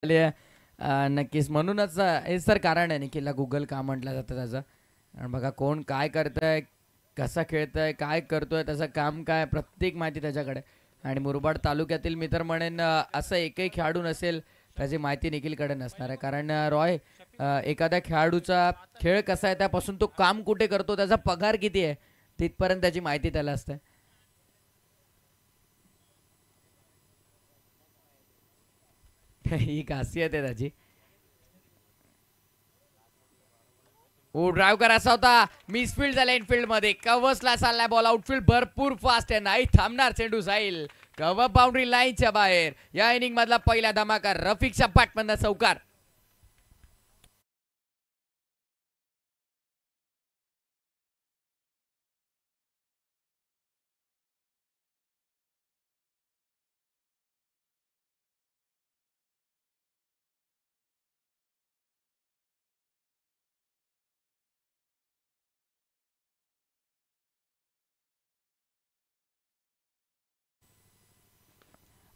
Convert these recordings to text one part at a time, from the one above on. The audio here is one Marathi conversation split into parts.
नक्कीच म्हणूनच हे सर कारण आहे निखिलला गुगल का म्हटलं जातं त्याचं. कारण बघा कोण काय करतंय, कसा खेळतंय, काय करतोय, त्याचं काम काय, प्रत्येक माहिती त्याच्याकडे. आणि मुरबाड तालुक्यातील मी तर म्हणेन असं एकही खेळाडू नसेल त्याची माहिती निखिलकडे नसणार आहे. कारण रॉय एखाद्या खेळाडूचा खेळ कसा आहे त्यापासून तो काम कुठे करतो, त्याचा पगार किती आहे, तिथपर्यंत त्याची माहिती त्याला असते. ही खासियत आहे त्याची. हो ड्राईव्ह करायचा होता, मिसफील्ड झाला इनफिल्ड मध्ये, कव्हर्सला चाललाय बॉल, आउटफील्ड भरपूर फास्ट आहे, नाही थांबणार चेंडू जाईल कव्हर बाउंड्री लाईनच्या बाहेर. या इनिंग मधला पहिला धमाका रफिकच्या पाठमधला चौकार.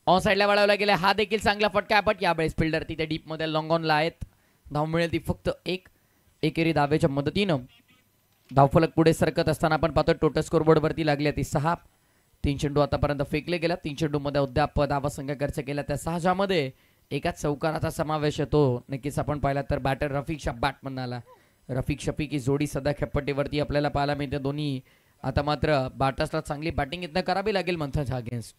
ऑन साईडला वळवला गेला, हा देखील चांगला फटका आहे, बट यावेळेस फिल्डर तिथे डीप मध्ये लॉंग ऑनला आहेत. धाव मिळेल ती फक्त एक. एकेरी धावेच्या मदतीनं धावफलक पुढे सरकत असताना आपण पाहतो टोटल स्कोरबोर्ड वरती लागली ती 6. 3 चेंडू आतापर्यंत फेकले गेला. 3 चेंडू मध्ये अद्याप धावा संख्या खर्च केला त्या 6 ज्यामध्ये एकाच चौकाराचा समावेश येतो. नक्कीच आपण पाहिला तर बॅटर रफिकच्या बॅटमन आला. रफिक शफीक ही जोडी सध्या खेपट्टीवरती आपल्याला पाहायला मिळते दोन्ही. आता मात्र बाटासला चांगली बॅटिंग इथनं करावी लागेल मंथनच्या अगेन्स्ट.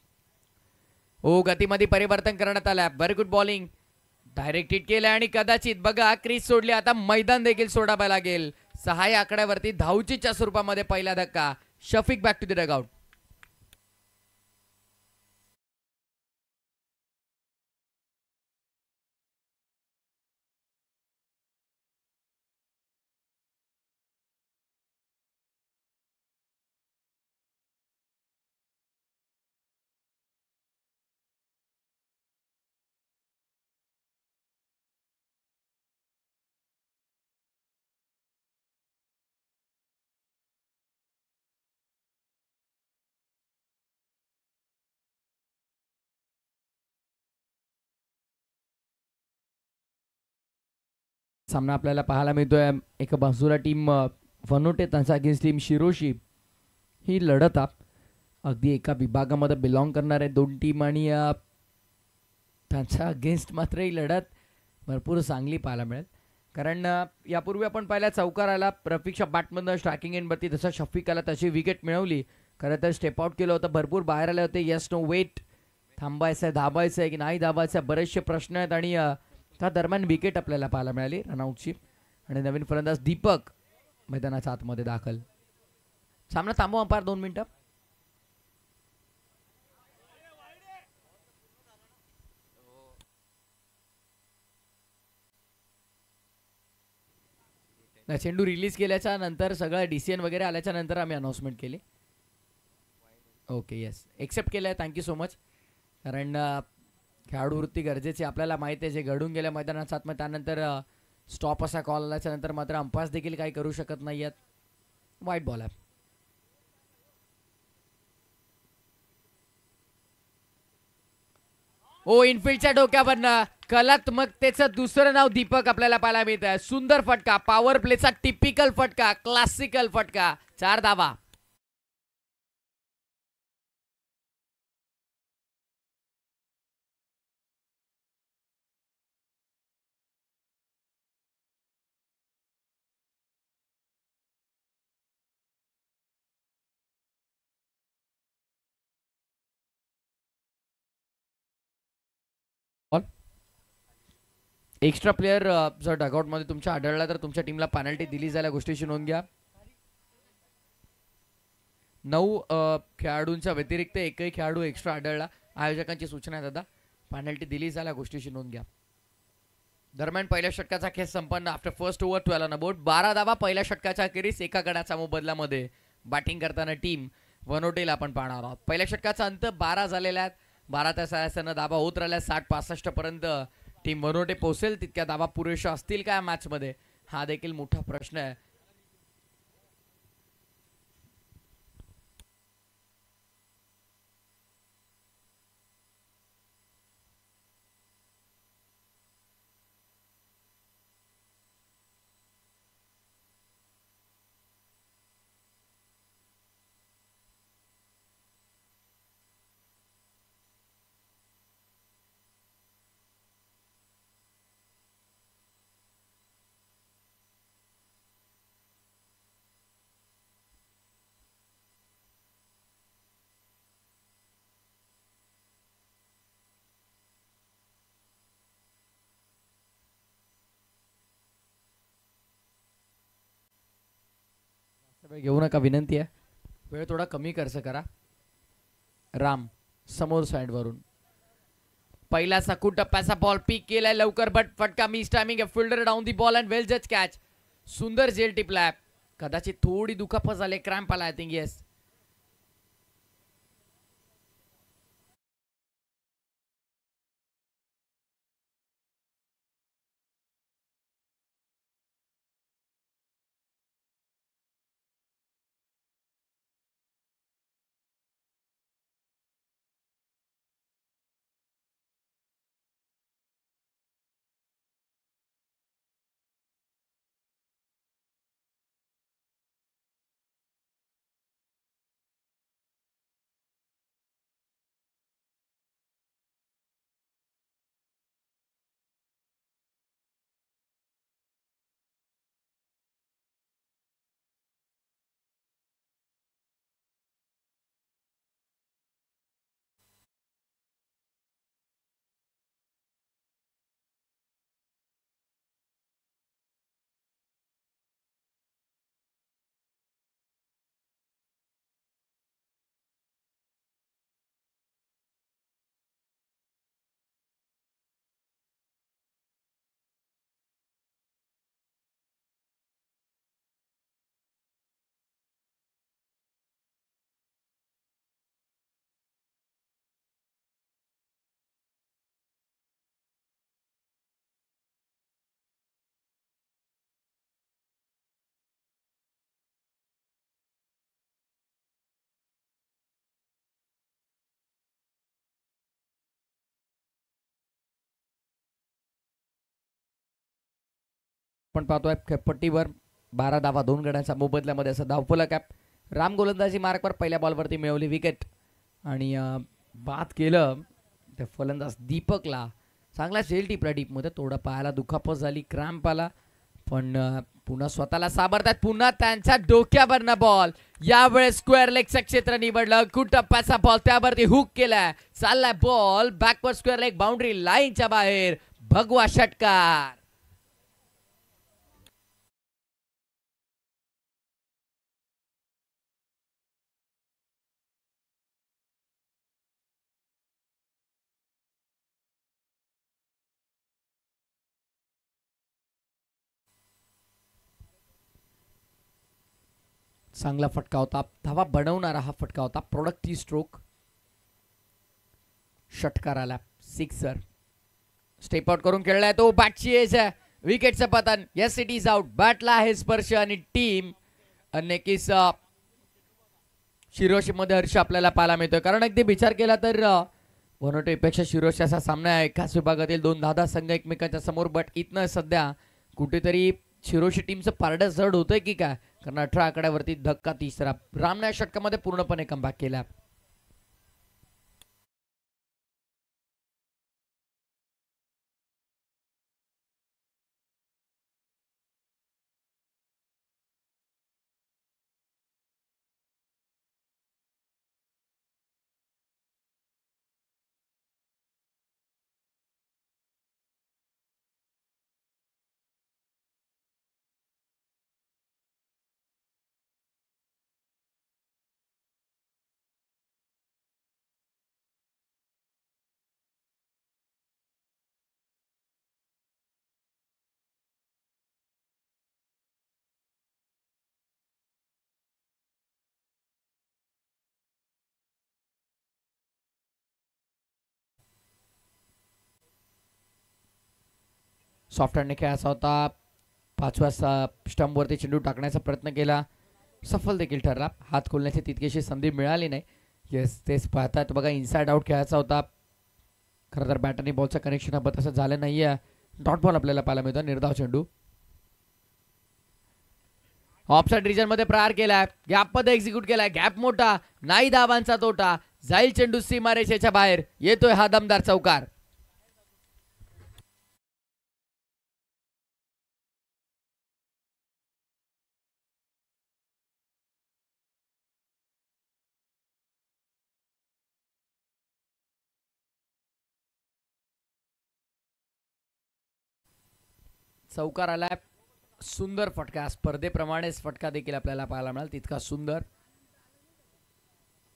हो गतीमध्ये परिवर्तन करण्यात आलं, very good bowling, direct hit केलं आणि कदाचित बघा क्रीज सोडली, आता मैदान देखील सोडावं लागेल. 6 या आकड्यावरती धावचीच्या स्वरूपामध्ये पहिला धक्का. Shafiq back to the dugout. सामना आपल्याला पाहायला मिळतोय. एका बाजूला टीम वनोटे, त्यांचा अगेन्स्ट टीम शिरोशी. ही लढत अगदी एका विभागामध्ये बिलॉंग करणारे दोन टीम आणि त्यांच्या अगेन्स्ट मात्र ही लढत भरपूर चांगली पाहायला मिळेल. कारण यापूर्वी आपण पाहिल्या चौकार आला रफिकच्या बॅटमधनं स्ट्रायकिंग एंडवरती, तसं शफीक आला, त्याची विकेट मिळवली. खरं तर स्टेप आउट केलं होतं, भरपूर बाहेर आले होते. येस नो वेट, थांबायचं आहे, धाबायचं आहे की नाही धाबायचं आहे, बरेचसे प्रश्न आहेत. आणि त्या दरम्यान विकेट आपल्याला पाहायला मिळाली रनआउटची. आणि नवीन फलंदाज दीपक मैदानाच्या आतमध्ये दाखल. सामना थांबवा अंपायर 2 मिनिटं. चेंडू रिलीज केल्याच्या नंतर सगळं डीसीएन वगैरे आल्याच्या नंतर आम्ही अनाउन्समेंट केली. ओके येस, एक्सेप्ट केलं आहे, थँक्यू सो मच. कारण खेळाडू वृत्ती गरजेची, आपल्याला माहिती आहे जे घडून गेल्या मैदानात मग त्यानंतर स्टॉप असा कॉल आल्याच्या नंतर मात्र अंपायर्स देखील काही करू शकत नाही आहेत. वाईट बॉल आहे. ओ इनफिल्डच्या डोक्यावरनं कलात्मकतेचं दुसरं नाव दीपक आपल्याला पाहायला मिळत आहे. सुंदर फटका, पॉवर प्लेचा टिपिकल फटका, क्लासिकल फटका, 4 धावा. एक्स्ट्रा प्लेअर जर डगआउटमध्ये तुमच्या आढळला तर तुमच्या टीमला पेनल्टी दिली जायला गोष्टीची नोंद घ्या. 9 खेळाडूंच्या व्यतिरिक्त एकही खेळाडू एक्स्ट्रा आढळला, आयोजकांची सूचना आहे दादा, पेनल्टी दिली जायला गोष्टीची नोंद घ्या. दरम्यान पहिल्या षटकाचा खेळ संपन्न. After first over 12 on board, 12 धावा पहिल्या षटकाच्या अखेरीस एका गडाच्या मोबदल्यामध्ये. बॅटिंग करताना टीम वनोटेला आपण पाहणार आहोत. पहिल्या षटकाचा अंत 12 झालेला आहेत. 12 त्या सहाय्यानं धावा होत राहिल्या. 60-65 पर्यंत टीम वनोटे पोहोचेल. तितक्या धावा पुरेशा असतील का मॅच मध्ये, हा देखील मोठा प्रश्न आहे. वेळ घेऊ नका, विनंती आहे. वेळ थोडा कमी खर्च करा. राम समोर साइड वरून पहिला सकू टप्प्याचा बॉल पिक केलाय लवकर, बट फटका मिस टायमिंग आहे. Fielder down the ball and well जज कॅच. सुंदर जेल टिपलाय. कदाचित थोडी दुखापत झाली, क्रॅम्प आला आय थिंक. येस, आपण पाहतोय खेळपट्टीवर 12 धावा 2 गड्यांचा मोबदल्यामध्ये असं धावफलक आहे. राम गोलंदाजी मार्कवर पहिल्या बॉलवरती मिळवली विकेट आणि बाद केलं त्या फलंदाज दीपकला. चांगला झेल टिपला डीपमध्ये, थोडं पायाला दुखापत झाली, क्रॅम्प आला, पण पुन्हा स्वतःला सावरतात. पुन्हा त्यांच्या डोक्यावरनं बॉल, यावेळेस स्क्वेअर लेगचं क्षेत्र निवडलं. टप्प्याचा बॉल त्यावरती हुक केलाय. चाललाय ball backward square leg boundary लाईनच्या बाहेर. भगवा षटकार. चांगला फटका होता, धावा बनवणारा हा फटका होता. Productive stroke. षटकार आला, सिक्सर. स्टेप आउट करून खेळलाय तो. बॅटची एज आहे, विकेटचं पतन. Yes, it is out. बॅटला आहे स्पर्श आणि टीम नक्कीच शिरोशी मध्ये हर्ष आपल्याला पाहायला मिळतोय. कारण अगदी विचार केला तर 102 पेक्षा शिरोशी असा सामना आहे. एकाच विभागातील 2 दादा संघ एकमेकांच्या समोर. बट इथनं सध्या कुठेतरी शिरोशी टीमचं पारडं जड होतंय की काय, कारण 18 आकड्यावरती धक्का तिसरा. रामने षटकामध्ये पूर्णपणे कमबॅक केला. सॉफ्ट हँडने खेळायचा होता. 5व्या स्टंपवरती चेंडू टाकण्याचा प्रयत्न केला, सफल देखील ठरला. हात खोलण्याची तितकीशी संधी मिळाली नाही. येस, तेच पाहतात बघा. इनसाइड आउट खेळायचा होता. खरं तर बॅट आणि बॉलचं कनेक्शन हवं तसं झालं नाहीये. डॉट बॉल आपल्याला पाहायला मिळतो. निर्धाव चेंडू ऑफसाइड रिजन मध्ये प्रहार केलाय. गॅप मध्ये एक्झिक्यूट केलाय. गॅप मोठा नाही, धावांचा तोटा. जाईल चेंडू सीमारेषेच्या बाहेर. येतोय हा दमदार चौकार. चौकार आलाय. सुंदर फटका, स्पर्धेप्रमाणेच फटका देखील आपल्याला पाहायला मिळाला, तितका सुंदर.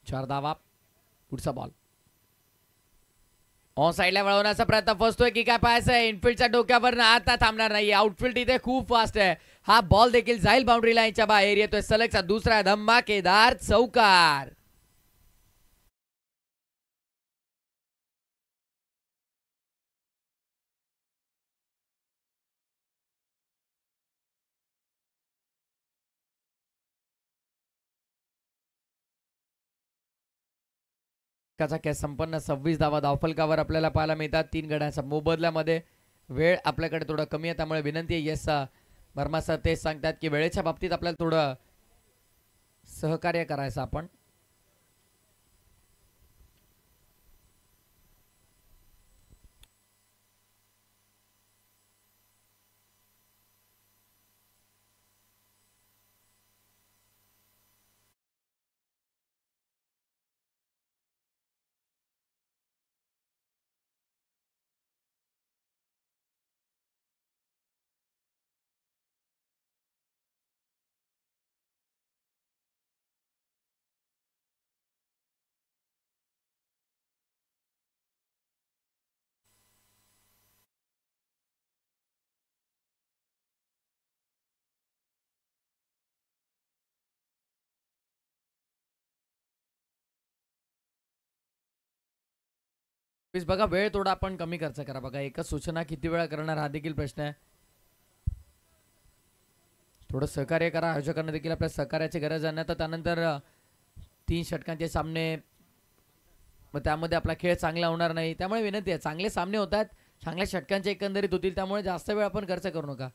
4 धावा. पुढचा बॉल ऑन साईडला वळवण्याचा प्रयत्न, फसतोय की काय पाहायचं आहे. इनफिल्डच्या डोक्यावर आता थांबणार नाही. आउटफील्ड इथे खूप फास्ट आहे. हा बॉल देखील जाईल बाउंड्री लाईनच्या बाहेर. येतोय सलगचा दुसरा धमाकेदार चौकार. खेळ संपन्न. 26 धावा धावफलकावर आपल्याला पाहायला मिळतात. 3 गड्यांचा मोबदल्यामध्ये. वेळ आपल्याकडे थोडं कमी आहे, त्यामुळे विनंती आहे. यस वर्मा सर तेच सांगतात की वेळेच्या बाबतीत आपल्याला थोडं सहकार्य करायचं आपण. प्लीज बघा, वेळ थोडा आपण कमी खर्च करा. बघा, एकच सूचना किती वेळा करणार हा देखील प्रश्न आहे. थोडं सहकार्य करा. आयोजकांना देखील आपल्या सहकार्याची गरज आहे. तर त्यानंतर 3 षटकांचे सामने, मग त्यामध्ये आपला खेळ चांगला होणार नाही. त्यामुळे विनंती आहे, चांगले सामने होतात, चांगल्या षटकांचे एकंदरीत होतील, त्यामुळे जास्त वेळ आपण खर्च करू नका.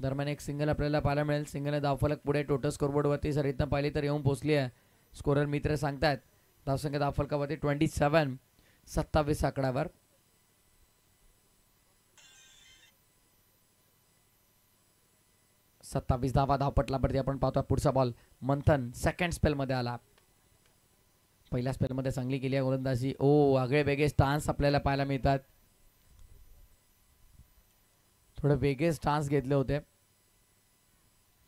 दरम्यान एक सिंगल आपल्याला पाहायला मिळेल. सिंगलने धावफलक पुढे टोटल स्कोरबोर्डवरती सर इथं पाहिली तर येऊन पोहोचली आहे. स्कोरर मित्र सांगतात धावसंख्या धावफलकावरती 27, 27 आकड्यावर. सत्तावीस धावा धावपटलावरती आपण पाहतो. पुढचा बॉल मंथन सेकंड स्पेलमध्ये आला. पहिल्या स्पेलमध्ये चांगली केली आहे गोलंदाजी. आगळे वेगळे स्टान्स आपल्याला पाहायला मिळतात. थोडे वेगळे स्टान्स घेतले होते.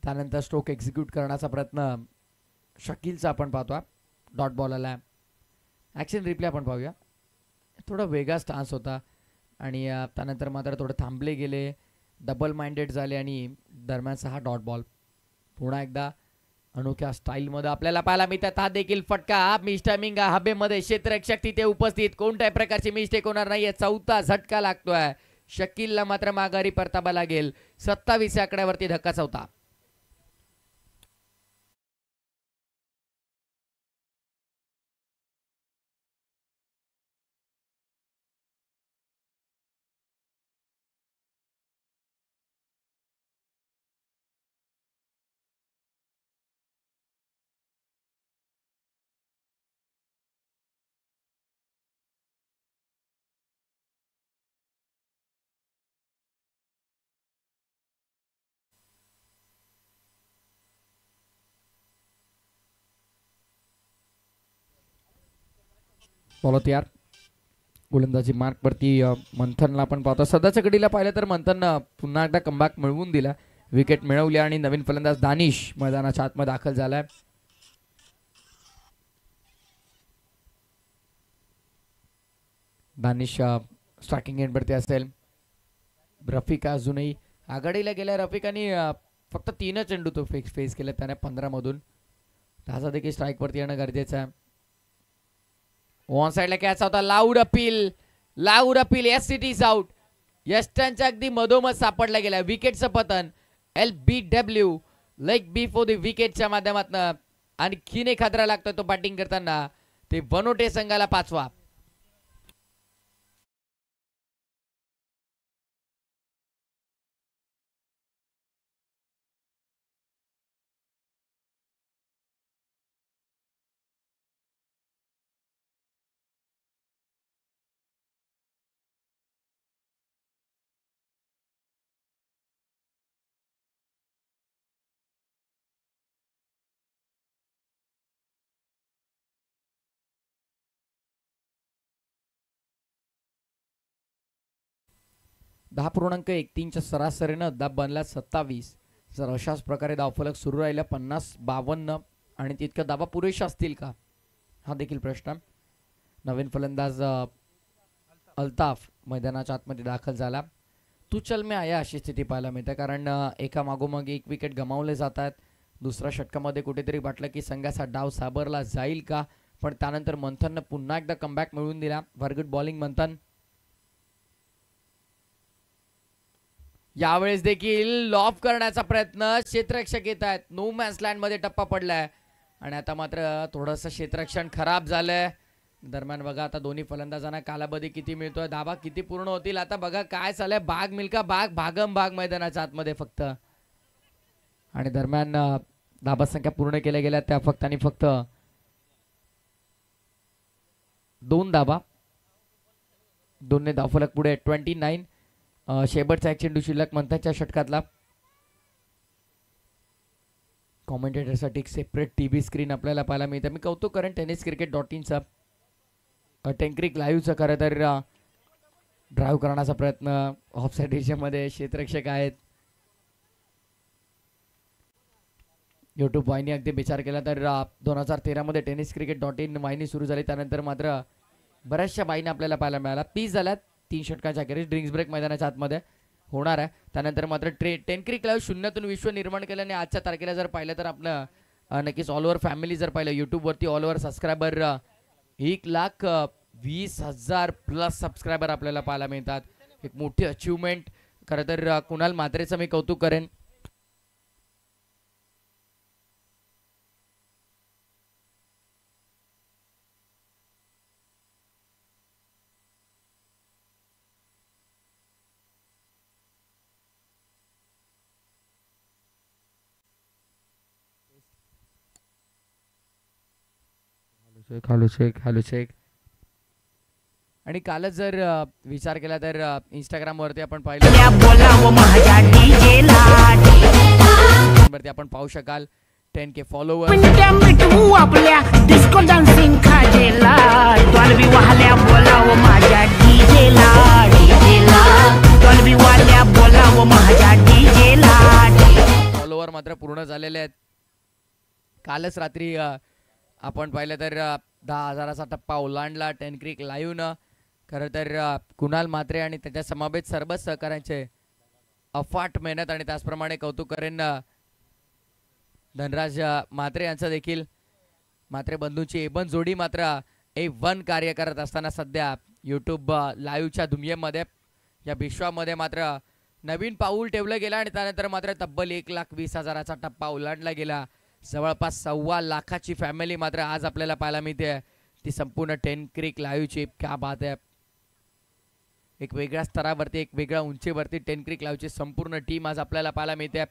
त्यानंतर स्ट्रोक एक्झिक्यूट करण्याचा प्रयत्न शकीलचा आपण पाहतो. डॉट बॉल आला. ॲक्शन रिप्ले आपण पाहूया. थोडा वेगळा स्टान्स होता आणि त्यानंतर मात्र थोडे थांबले गेले, डबल माइंडेड झाले आणि दरम्यानचा हा डॉट बॉल पुन्हा एकदा अनोख्या स्टाईलमध्ये आपल्याला पाहायला मिळतात. हा देखील फटका. मिस्टायमिंग हबेमध्ये क्षेत्ररक्षक तिथे उपस्थित, कोणत्याही प्रकारची मिस्टेक होणार नाहीये. चौथा झटका लागतोय. शकीलला मात्र माघारी परतावा लागेल. 27 आकड्यावरती धक्का चौथा. बॉल तयार. गोलंदाजी मार्कवरती मंथनला आपण पाहतो. सध्याच्या घडीला पाहिलं तर मंथन पुन्हा एकदा कमबॅक मिळवून दिला, विकेट मिळवली आणि नवीन फलंदाज दानिश मैदानाच्या आतमध्ये दाखल झालाय. दानिश स्ट्रायकिंग एंडवरती असेल. रफिक अजूनही आघाडीला गेल्या. रफिकाने फक्त 3 चेंडू तो फेस केले त्याने 15 मधून. त्याचा देखील स्ट्राईकवरती येणं गरजेचं आहे. ऑन साइडला कॅच होता. Loud appeal. Yes out. यस्टनच्या अगदी मधोमध सापडला गेला. विकेटचं पतन. LBW leg before the विकेटच्या माध्यमातून आणखीन एक खतरा लागतोय तो बॅटिंग करताना. ते बनोटे संघाला 5वा. .31 च्या सरासरीनं दाब बनला 27. जर अशाच प्रकारे धावफलक सुरू राहिला 50-52 आणि तितक्या धावा पुरेशा असतील का हा देखील प्रश्न. नवीन फलंदाज अल्ताफ मैदानाच्या आतमध्ये दाखल झाला. तू चल में आया अशी स्थिती पाहायला मिळते, कारण एका मागोमाग एक विकेट गमावले जात आहेत. दुसऱ्या षटकामध्ये कुठेतरी वाटलं की संघाचा डाव साबरला जाईल का, पण त्यानंतर मंथननं पुन्हा एकदा कमबॅक मिळवून दिला. व्हेरी गुड बॉलिंग मंथन. यावेळेस देखील लॉफ करण्याचा प्रयत्न, क्षेत्ररक्षक येत आहेत. नो मॅन्स लँड मध्ये टप्पा पडलाय आणि आता मात्र थोडंसं क्षेत्ररक्षण खराब झालंय. दरम्यान बघा आता दोन्ही फलंदाजांना कालावधी किती मिळतोय, धाबा किती पूर्ण होतील. आता बघा काय चाललंय, बाग मिल्का बाग भागम भाग मैदानाच्या आतमध्ये फक्त. आणि दरम्यान धाबा संख्या पूर्ण केल्या गेल्या त्या फक्त आणि फक्त 2 धाबा. 2 धावफलक पुढे 29. शेवटचा एक चेंडू शिल्लक मंथनच्या षटकातला. कॉमेंटेटरसाठी एक सेपरेट टीव्ही स्क्रीन आपल्याला पाहायला मिळते. मी कौतुक करेन tenniscricket.inचा टेनक्रिक लाईव्हचा खरं तर ड्राईव्ह करण्याचा प्रयत्न. ऑफसाईड एरियामध्ये क्षेत्ररक्षक आहेत. यूट्यूब वाहिनी अगदी विचार केला तर 2013 मध्ये tenniscricket.in वाहिनी सुरू झाली. त्यानंतर मात्र बऱ्याचशा वाहिनी आपल्याला पाहायला मिळाल्या. 30 झाल्यात 3 षटकाच्या अखेरीस. ड्रिंक्स ब्रेक मैदानाच्या आतमध्ये होणार आहे. त्यानंतर मात्र टेनक्रिक लाईव्ह शून्यातून विश्व निर्माण केल्याने आजच्या तारखेला जर पाहिलं तर आपलं नक्कीच ऑल ओव्हर फॅमिली जर पाहिलं यूट्यूबवरती all over subscriber 1,20,000 plus subscriber आपल्याला पाहायला मिळतात. एक मोठी अचिव्हमेंट. खरं तर कुणाल म्हात्रेचं मी कौतुक करेन. हॅलो शेख. आणि कालच जर विचार केला तर इंस्टाग्राम वरती आपण पाहिलं वरती आपण पाहू शकाल 10K फॉलोअर्स. फॉलोअर मात्र पूर्ण झालेले आहेत. कालच रात्री आपण पाहिलं तर 10,000चा टप्पा ओलांडला टेनक्रिक लाईव्हनं. खरं तर कुणाल म्हात्रे आणि त्याच्या समावेत सर्वच सहकाऱ्यांचे अफाट मेहनत आणि त्याचप्रमाणे कौतुक करेन धनराज म्हात्रे यांचं देखील. म्हात्रे बंधूंची एबन जोडी मात्र A1 कार्य करत असताना सध्या यूट्यूब लाईव्हच्या दुनियेमध्ये या विश्वामध्ये मात्र नवीन पाऊल ठेवलं गेलं आणि त्यानंतर मात्र तब्बल 1,20,000चा टप्पा ओलांडला गेला. जवळपास 1.25 लाखाची फॅमिली मात्र आज आपल्याला पाहायला मिळते. ती संपूर्ण टेनक्रिक लाईव्हची क्या बात आहे. एक वेगळ्या स्तरावरती एक वेगळ्या उंचीवरती टेनक्रिक लाईव्हची संपूर्ण टीम आज आपल्याला पाहायला मिळते.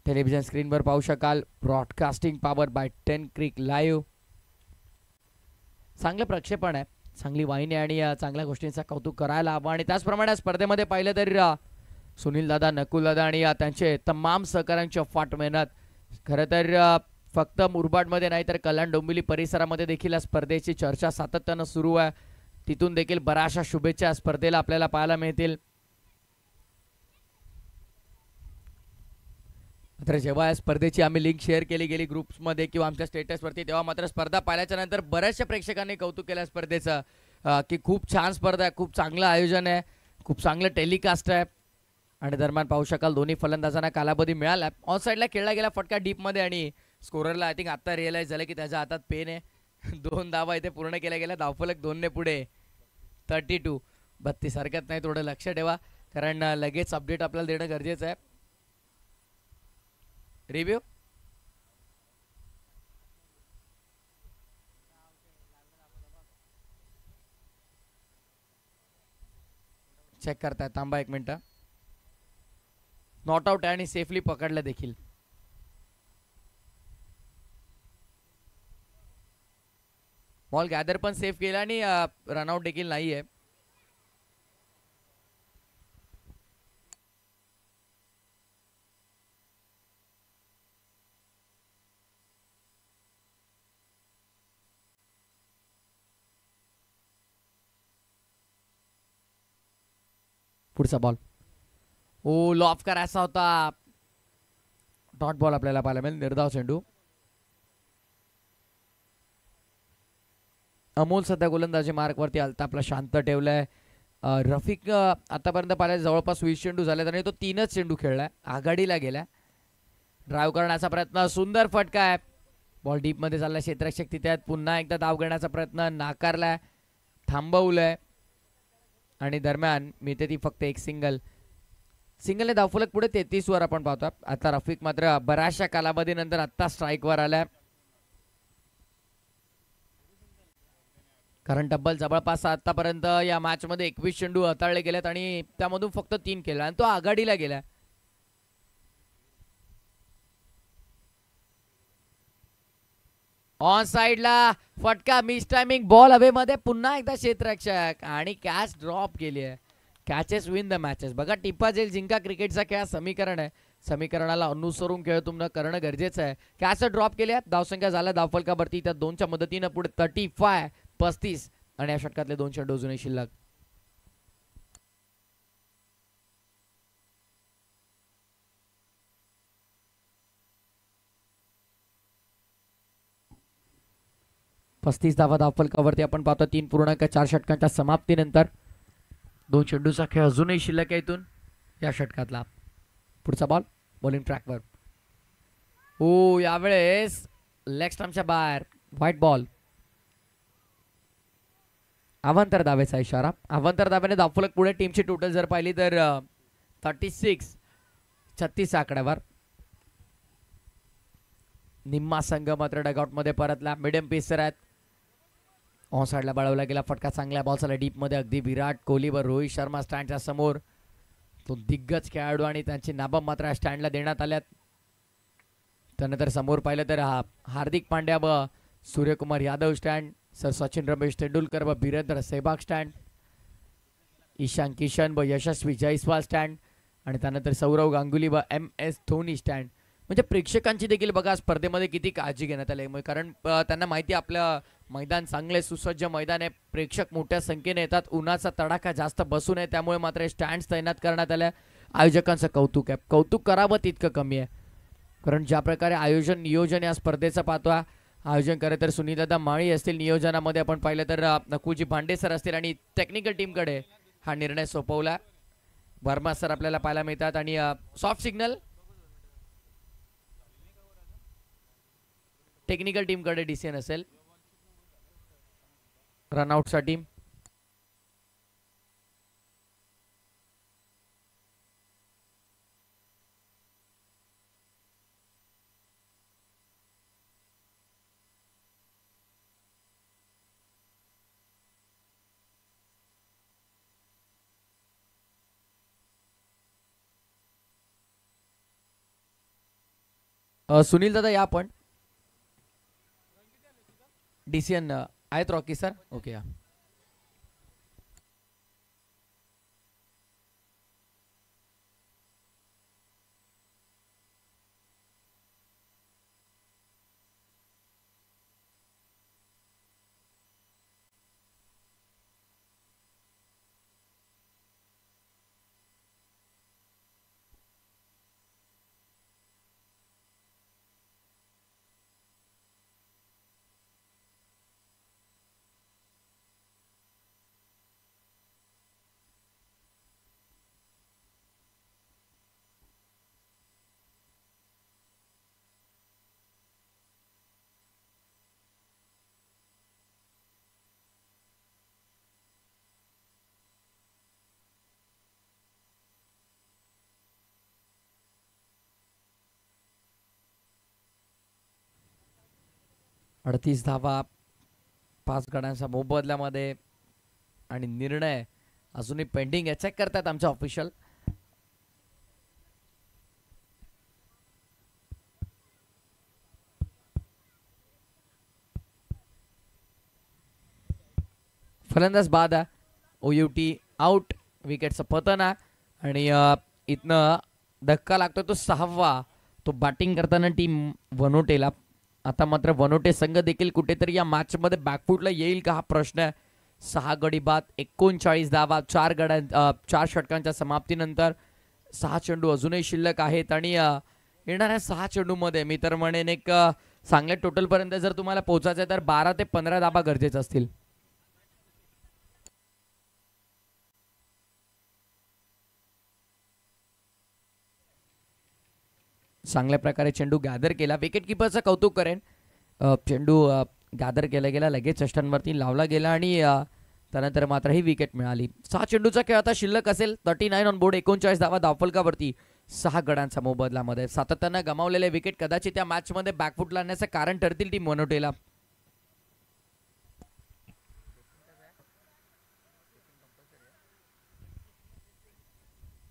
टेलिव्हिजन स्क्रीनवर पाहू शकाल ब्रॉडकास्टिंग पॉवर बाय टेनक्रिक लाईव्ह. चांगलं प्रक्षेपण आहे, चांगली वाहिनी आणि चांगल्या गोष्टींचा कौतुक करायला हवं. आणि त्याचप्रमाणे स्पर्धेमध्ये पाहिलं तर सुनील दादा, नकुल दादा आणि त्यांचे तमाम सहकाऱ्यांची अफाट मेहनत. खरं तर फक्त मुरबाडमध्ये नाही तर कल्याण डोंबिवली परिसरामध्ये देखील या स्पर्धेची चर्चा सातत्यानं सुरू आहे. तिथून देखील बऱ्याचशा शुभेच्छा स्पर्धेला आपल्याला पाहायला मिळतील. मात्र जेव्हा या स्पर्धेची आम्ही लिंक शेअर केली गेली ग्रुप्समध्ये किंवा आमच्या स्टेटसवरती, तेव्हा मात्र स्पर्धा पाहिल्याच्या नंतर बऱ्याचशा प्रेक्षकांनी कौतुक केलं स्पर्धेचं की खूप छान स्पर्धा आहे, खूप चांगलं आयोजन आहे, खूप चांगलं टेलिकास्ट आहे. आणि दरम्यान पाहू शकाल दोन्ही फलंदाजांना कालावधी मिळाला. ऑन साईडला खेळला गेला फटका डीपमध्ये आणि स्कोररला आय थिंक आता रिअलाइज झालं की त्याच्या हातात पेन आहे. 2 धावा इथे पूर्ण केल्या गेल्या. धावफलक 2ने पुढे 32. 32 हरकत नाही, थोडं लक्ष ठेवा कारण लगेच अपडेट आपल्याला देणं गरजेचं आहे. रिव्ह्यू चेक करताय, थांबा 1 मिनिट. नॉट आउट आहे आणि सेफली पकडलं देखील. बॉल गॅदर पण सेफ केला आणि रनआउट देखील नाही आहे. पुढचा बॉल ओ लॉफ करायचा होता, डॉट बॉल आपल्याला पाहायला मिळेल. निर्धाव चेंडू. अमोल सध्या गोलंदाजी मार्कवरती अल्ताफला शांत ठेवलाय. रफिक आतापर्यंत पाहिलं जवळपास 20 चेंडू झालेत आणि तो 3च चेंडू खेळलाय, आघाडीला गेलाय. ड्राईव्ह करण्याचा प्रयत्न, सुंदर फटका आहे. बॉल डीप मध्ये चालला, क्षेत्ररक्षक तिथे आहेत. पुन्हा एकदा धाव घेण्याचा प्रयत्न नाकारलाय, थांबवलंय आणि दरम्यान मिळते ती फक्त एक सिंगलने धावफलक पुढे 33 वर आपण पाहतो. आता रफिक मात्र बऱ्याचशा कालावधीनंतर आता स्ट्राईकवर आलाय, कारण डब्बल जवळपास आतापर्यंत या मॅच मध्ये 21 चेंडू हाताळले गेलेत आणि त्यामधून फक्त 3 केला आणि तो आघाडीला गेला. ऑन साइडला फटका, मिस टायमिंग, बॉल हवेमध्ये, पुन्हा एकदा क्षेत्ररक्षक आणि कॅच ड्रॉप केली आहे. Catches win the matches. बघा टिप्पा जेल जिंका क्रिकेटचा खेळ समीकरण आहे, समीकरणाला अनुसरून खेळ तुम्हाला करणं गरजेचं आहे. कॅच ड्रॉप केले, धावसंख्या झाल्या धावफलकावरती त्या 2च्या मदतीनं पुढे 35 आणि या षटकातले 2 चेंडू अजूनही शिल्लक. पस्तीस धावा धावफलकावरती आपण पाहतो. 3.4 षटकांच्या समाप्तीनंतर 2 चेंडूचा खेळ अजूनही शिल्लक आहे इथून या षटकातला. पुढचा बॉल बॉलिंग ट्रॅकवर. ओ यावेळेस लेग स्टंपच्या बाहेर, व्हाईट बॉल. अवांतर धावेचा इशारा. अवांतर धाव्याने धावफलक पुढे. टीमची टोटल जर पाहिली तर 36 आकड्यावर. निम्मा संघ मात्र डगआउट मध्ये परतला. मिडियम पेसर आहेत. ऑन साइडला बळवला गेला फटका, चांगल्या बॉल झाला डीप मध्ये, अगदी विराट कोहलीवर. रोहित शर्मा स्टँडच्या समोर, तो दिग्गज खेळाडू आणि त्यांची नाबं मात्र स्टँडला देण्यात आल्यात. त्यानंतर समोर पाहिलं तर हार्दिक पांड्या व सूर्यकुमार यादव स्टँड, सर सचिन रमेश तेंडुलकर व वीरेंद्र सेहवाग स्टँड, ईशान किशन व यशस्वी जयस्वाल स्टँड आणि त्यानंतर सौरव गांगुली व MS धोनी स्टँड. म्हणजे प्रेक्षकांची देखील बघा स्पर्धेमध्ये किती काळजी घेण्यात आली, कारण त्यांना माहिती आपलं मैदान चांगले सुसज्ज मैदान आहे, प्रेक्षक मोठ्या संख्येने येतात, उन्हाचा तडाखा जास्त बसू नये त्यामुळे मात्र स्टँड्स तैनात करण्यात आल्या. आयोजकांचं कौतुक आहे, कौतुक करावं तितकं कमी आहे, कारण ज्या प्रकारे आयोजन नियोजन या स्पर्धेचं पाहतो. आयोजन करे तर सुनीलदादा माळी असतील, नियोजनामध्ये आपण पाहिलं तर नकुलजी भांडे सर असतील आणि टेक्निकल टीमकडे हा निर्णय सोपवला. वर्मा सर आपल्याला पाहायला मिळतात आणि सॉफ्ट सिग्नल टेक्निकल टीमकडे डिसिजन असेल रनआउटसाठी. सुनील दादा या आपण डिसिजन आहेत रॉकी सर. ओके या. अडतीस धावा 5 गड्यांच्या मोबदल्यामध्ये आणि निर्णय अजूनही पेंडिंग आहे. चेक करतात आमचे ऑफिशियल. फलंदाज बाद आहे. OUT आउट, विकेटचं पतन आहे आणि इथनं धक्का लागतो तो 6वा. तो बॅटिंग करताना टीम वनोटेला. आता मात्र वनोटे संघ देखील कुठेतरी या मॅच मध्ये बॅकफुटला येईल का हा प्रश्न आहे. 6 गडी बाद 39 धावा, 4 षटकांच्या समाप्तीनंतर 6 चेंडू अजूनही शिल्लक आहेत आणि येणाऱ्या 6 चेंडूमध्ये मी तर म्हणेन एक चांगल्या टोटल पर्यंत जर तुम्हाला पोहोचायचं तर 12 ते 15 धावा गरजेचे असतील. चांगल्या प्रकारे चेंडू गॅदर केला. विकेट किपरचं कौतुक करेन. चेंडू गॅदर केला गेला, लगेच चष्टांवरती लावला गेला आणि त्यानंतर मात्र ही विकेट मिळाली. 6 चेंडूचा खेळ आता शिल्लक असेल. 39 ऑन बोर्ड, 39 धावा धावफलकावरती 6 गडांच्या मोबदल्यामध्ये. सातत्यानं गमावलेले विकेट कदाचित त्या मॅचमध्ये बॅकफुट आणण्याचं कारण ठरतील टीम मनोटेला.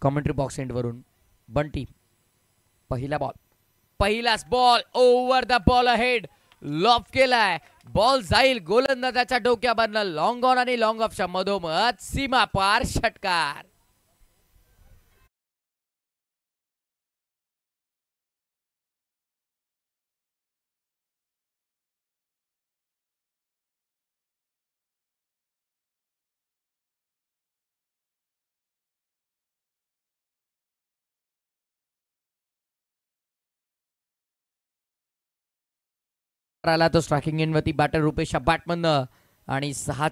कॉमेंट्री बॉक्स एंडवरून बंटी, पहिलाच ball over the ball ahead, loaf केलाय. बॉल जाईल गोलंदाजाच्या डोक्यावरनं लॉंग ऑन आणि लॉंग ऑफच्या मधोमध सीमा पार षटकार. आला तो स्ट्रायकिंग एंडवरती बॅटर रुपेशच्या बॅटमधनं आणि 6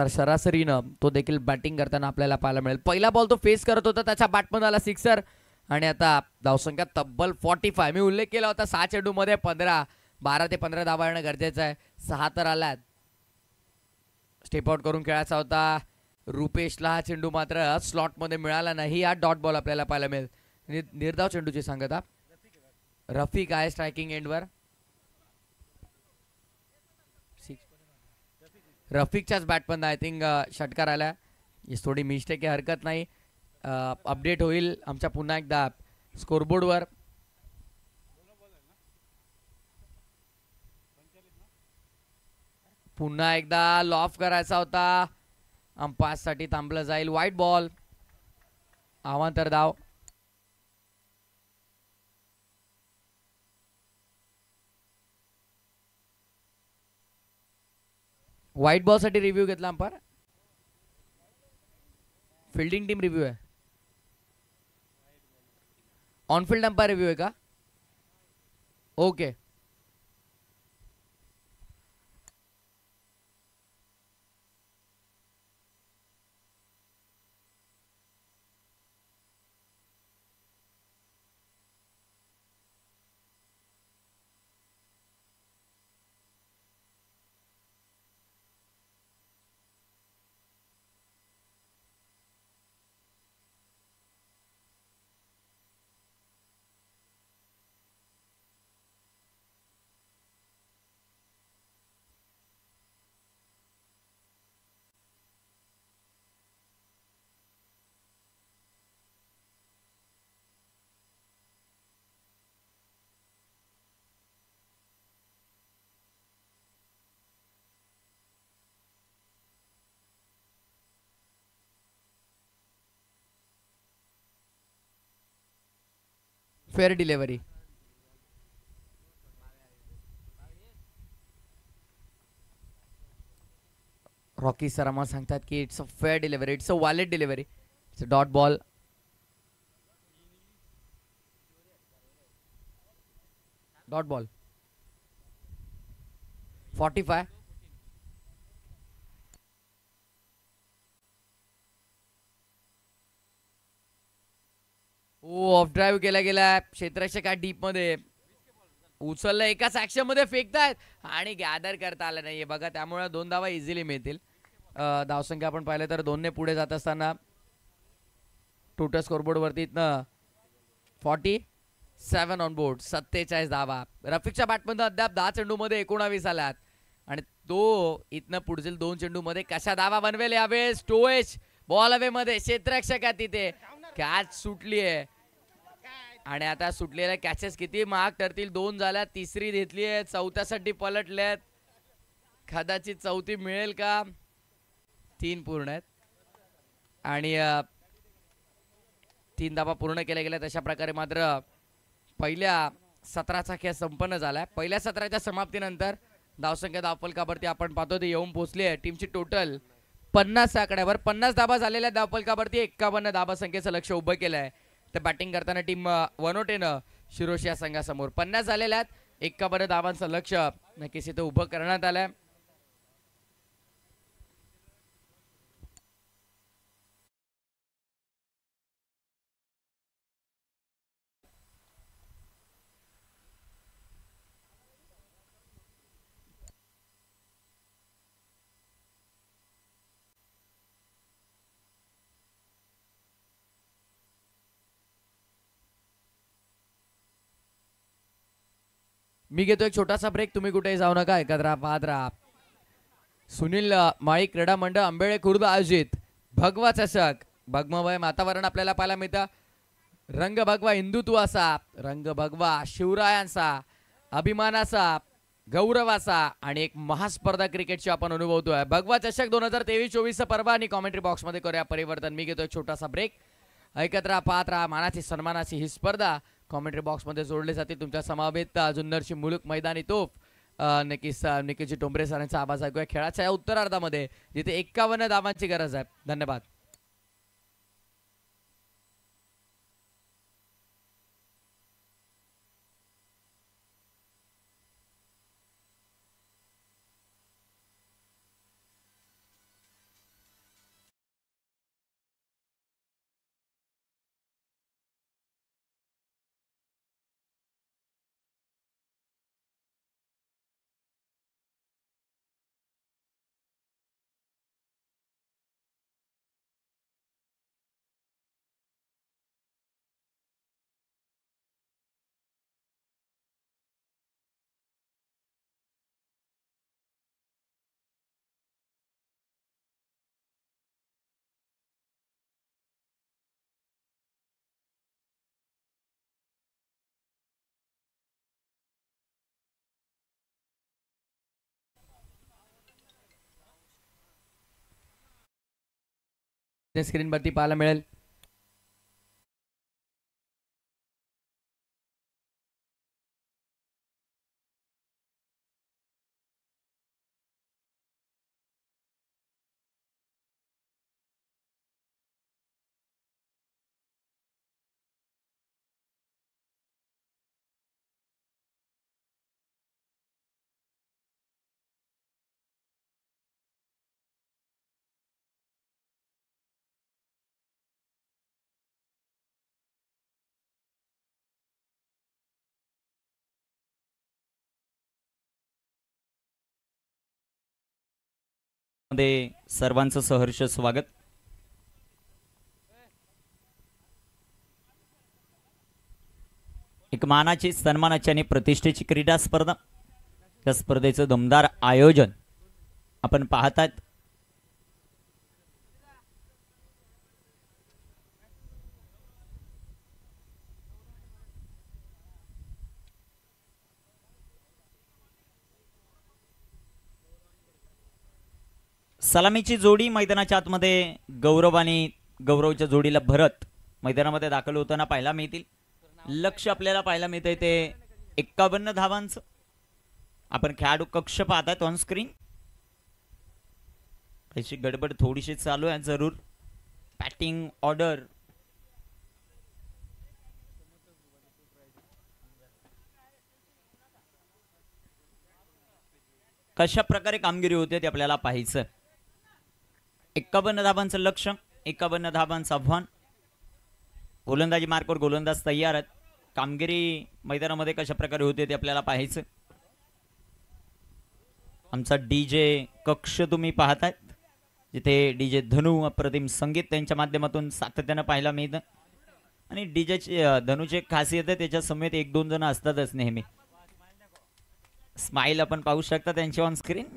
सरासरीनं तो देखील बॅटिंग करताना आपल्याला पाहायला मिळेल. पहिला बॉल तो फेस करत होता, त्याच्या बॅटमधून आला सिक्सर आणि आता धावसंख्या तब्बल 45. मी उल्लेख केला होता 6 चेंडूमध्ये 12 ते 15 धावा येणं गरजेचं आहे. 6 तर आल्यात. स्टेप आउट करून खेळायचा होता रुपेशला. हा चेंडू मात्र स्लॉटमध्ये मिळाला नाही. हा डॉट बॉल आपल्याला पाहायला मिळेल. निर्धाव चेंडूची सांगता रफिक आहे स्ट्रायकिंग एंडवर. रफिकच्याच बॅटमधनं आय थिंक षटकार आला. थोडी मिस्टेक आहे, हरकत नाही. अपडेट होईल आमच्या पुन्हा एकदा स्कोरबोर्डवर. पुन्हा एकदा लॉफ करायचा होता. अंपायरसाठी थांबलं जाईल. व्हाईट बॉल, अवांतर धाव. व्हाईट बॉल साठी रिव्ह्यू घेतला अंपायर. फिल्डिंग टीम रिव्ह्यू आहे. ऑनफिल्ड अंपायर रिव्ह्यू आहे का? Okay. Fair delivery. Rocky sir आम्हाला सांगतात की it's a fair delivery, it's a valid delivery, it's a dot ball. Dot ball 45. Of drive केला गेला. क्षेत्ररक्षक डीप मध्ये उचललं, एकाच ऍक्शन मध्ये फेकतायत आणि गॅदर करता आलं नाहीये बघा. त्यामुळे 2 धावा इझिली मिळतील. धावसंख्या आपण पाहिलं तर 2 ने पुढे जात असताना टोटल स्कोरबोर्ड वरती 47 ऑन बोर्ड, 47 धावा. रफिकच्या बॅटमध्ये अद्याप 10 चेंडूमध्ये 19 आल्यात आणि तो इथनं पुढील 2 चेंडूमध्ये कशा धावा बनवेल यावेळेस. स्टोएज बॉल हवे मध्ये, क्षेत्ररक्षक तिथे कॅच सुटली आहे आणि आता सुटलेल्या कॅचेस किती महाग ठरतील. 2 झाल्या, तिसरी घेतली आहे, चौथ्यासाठी पलटल्यात. कदाचित चौथी मिळेल का? 3 पूर्ण आहेत आणि 3 धावा पूर्ण केल्या गेल्या. तशा प्रकारे मात्र पहिल्या सत्राचा खेळ संपन्न झालाय. पहिल्या सत्राच्या समाप्तीनंतर धावसंख्या धावफलकावरती आपण पाहतो ते येऊन पोहोचली आहे. टीमची टोटल 50 आकड्यावर 50 धाबा झालेल्या धावफलकावरती 51 धाबा संख्येचं लक्ष उभं केलं आहे. तर बॅटिंग करताना टीम वनोटेनं शिरोशी या संघासमोर 50 झालेल्या आहेत. 51 धावांचं लक्ष नक्कीच इथं उभं करण्यात आलंय. मी घेतो एक छोटासा ब्रेक. तुम्ही कुठेही जाऊ नका, एकत्र पाहत राहा. सुनील माळी क्रीडा मंडळ आंबेळे खुर्द आयोजित भगवा चषक. भगममय वातावरण आपल्याला पाहायला मिळतं. रंग भगवा हिंदुत्वाचा, रंग भगवा शिवरायांचा, अभिमानाचा, गौरवाचा आणि एक महास्पर्धा क्रिकेटची आपण अनुभवतोय. भगवा चषक 2023-24 पर्व आणि कॉमेंट्री बॉक्स मध्ये करूया परिवर्तन. मी घेतो एक छोटासा ब्रेक. एकत्र पाहत राहा. मानाची सन्मानाची ही स्पर्धा कॉमेंट्री बॉक्स मध्ये जोडले जाते. तुमच्या समावेत जुन्नरची मुलुक मैदानी तोफ निकीची टोंबरे सरांचा आवाज ऐकूया खेळाच्या या उत्तरार्धामध्ये, जिथे 51 धावांची गरज आहे. धन्यवाद. स्क्रीनवरती पाहायला मिळेल. मध्ये सर्वांचं सहर्ष स्वागत. एक मानाची, सन्मानाची आणि प्रतिष्ठेची क्रीडा स्पर्धा. त्या स्पर्धेचं दमदार आयोजन आपण पाहतात. सलामीची जोडी मैदानाच्या आतमध्ये गौरव आणि गौरवच्या जोडीला भरत मैदानामध्ये दाखल होताना पाहायला मिळतील. लक्ष आपल्याला पाहायला मिळतंय ते 51 धावांचं. आपण खेळाडू कक्ष पाहतात ऑन स्क्रीन. त्याची गडबड थोडीशी चालू आहे. जरूर बॅटिंग ऑर्डर कशा प्रकारे कामगिरी होते ते आपल्याला पाहायचं. 51 धावांचं लक्ष, 51 धावांचं आव्हान. गोलंदाजी मार्कवर गोलंदाज तयार आहेत. कामगिरी मैदानामध्ये कशा प्रकारे होते ते आपल्याला पाहायचं. आमचा डीजे कक्ष तुम्ही पाहताय, जिथे डीजे धनू अप्रतिम संगीत त्यांच्या माध्यमातून सातत्यानं पाहायला मिळतं. आणि डीजेची धनूची एक खासियत आहे, त्याच्या समेत 1-2 जण असतातच नेहमी. स्माइल आपण पाहू शकता त्यांची ऑन स्क्रीन.